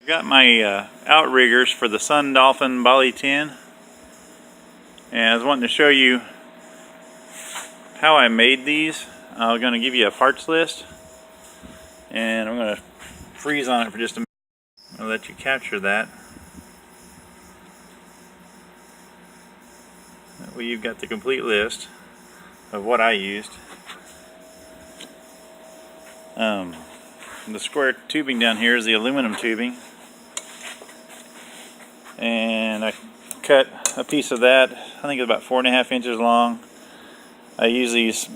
I got my Outriggers for the Sun Dolphin Bali 10, and I was wanting to show you how I made these. I'm going to give you a parts list, and I'm going to freeze on it for just a minute. I'll let you capture that. That way you've got the complete list of what I used. The square tubing down here is the aluminum tubing, and I cut a piece of that. I think it's about 4.5 inches long. I use these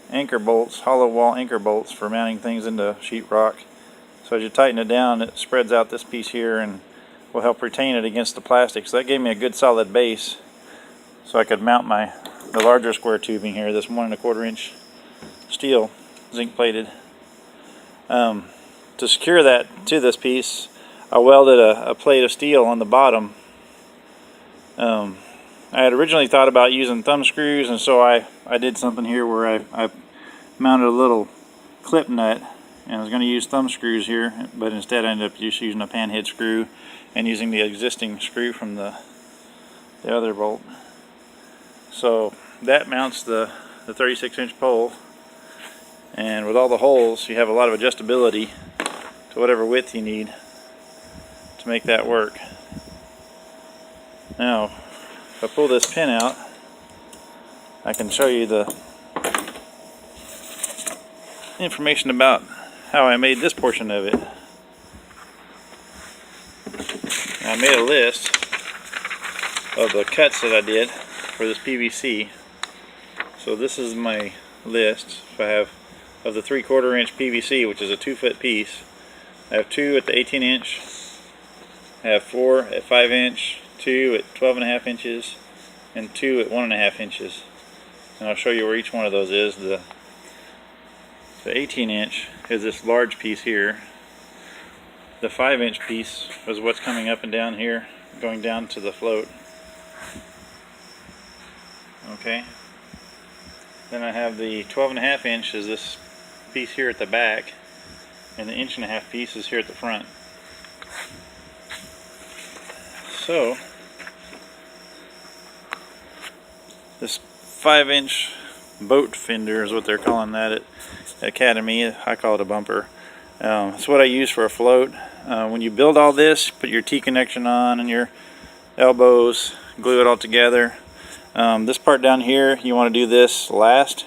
anchor bolts, hollow wall anchor bolts, for mounting things into sheetrock. So as you tighten it down, it spreads out this piece here and will help retain it against the plastic. So that gave me a good solid base, so I could mount the larger square tubing here, this 1.25 inch steel, zinc plated. To secure that to this piece, I welded a plate of steel on the bottom. I had originally thought about using thumb screws, and so I did something here where I mounted a little clip nut, and I was going to use thumb screws here, but instead I ended up just using a pan head screw and using the existing screw from the other bolt. So that mounts the 36 inch pole, and with all the holes you have a lot of adjustability to whatever width you need to make that work. Now if I pull this pin out, I can show you the information about how I made this portion of it. I made a list of the cuts that I did for this PVC. So this is my list. I have of the 3/4 inch PVC, which is a 2-foot piece. I have 2 at the 18 inch, I have 4 at 5 inch, 2 at 12.5 inches, and 2 at 1.5 inches. And I'll show you where each one of those is. The 18 inch is this large piece here. The 5 inch piece is what's coming up and down here, going down to the float. Okay. Then I have the 12.5 inch is this piece here at the back, and the 1.5 inch piece is here at the front. So this 5 inch boat fender is what they're calling that at Academy. I call it a bumper. It's what I use for a float. When you build all this, put your T-connection on and your elbows, glue it all together. This part down here, you want to do this last,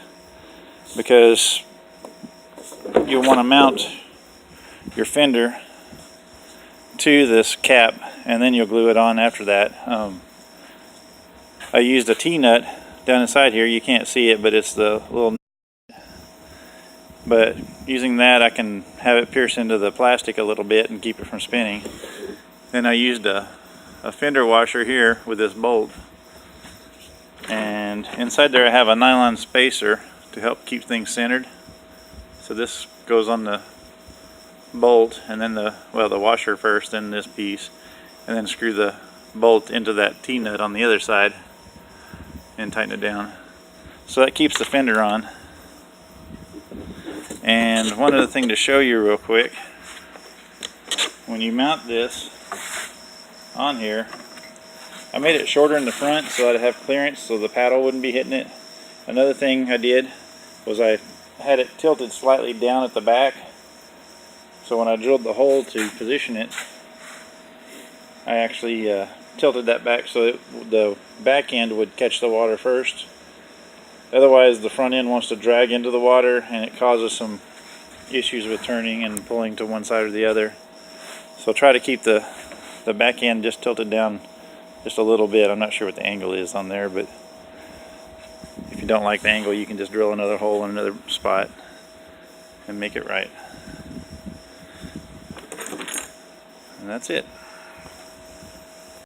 because you want to mount your fender to this cap, and then you'll glue it on after that. I used a T-nut down inside here. You can't see it, but it's the little nut. But using that, I can have it pierce into the plastic a little bit and keep it from spinning. Then I used a fender washer here with this bolt, and inside there I have a nylon spacer to help keep things centered. So this goes on the bolt, and then the washer first, then this piece, and then screw the bolt into that T-nut on the other side and tighten it down. So that keeps the fender on. And one other thing to show you real quick, when you mount this on here, I made it shorter in the front so that I'd have clearance so the paddle wouldn't be hitting it. Another thing I did was I had it tilted slightly down at the back, so when I drilled the hole to position it, I actually tilted that back so the back end would catch the water first. Otherwise the front end wants to drag into the water, and it causes some issues with turning and pulling to one side or the other. So try to keep the back end just tilted down just a little bit. I'm not sure what the angle is on there, but if you don't like the angle, you can just drill another hole in another spot and make it right. And that's it.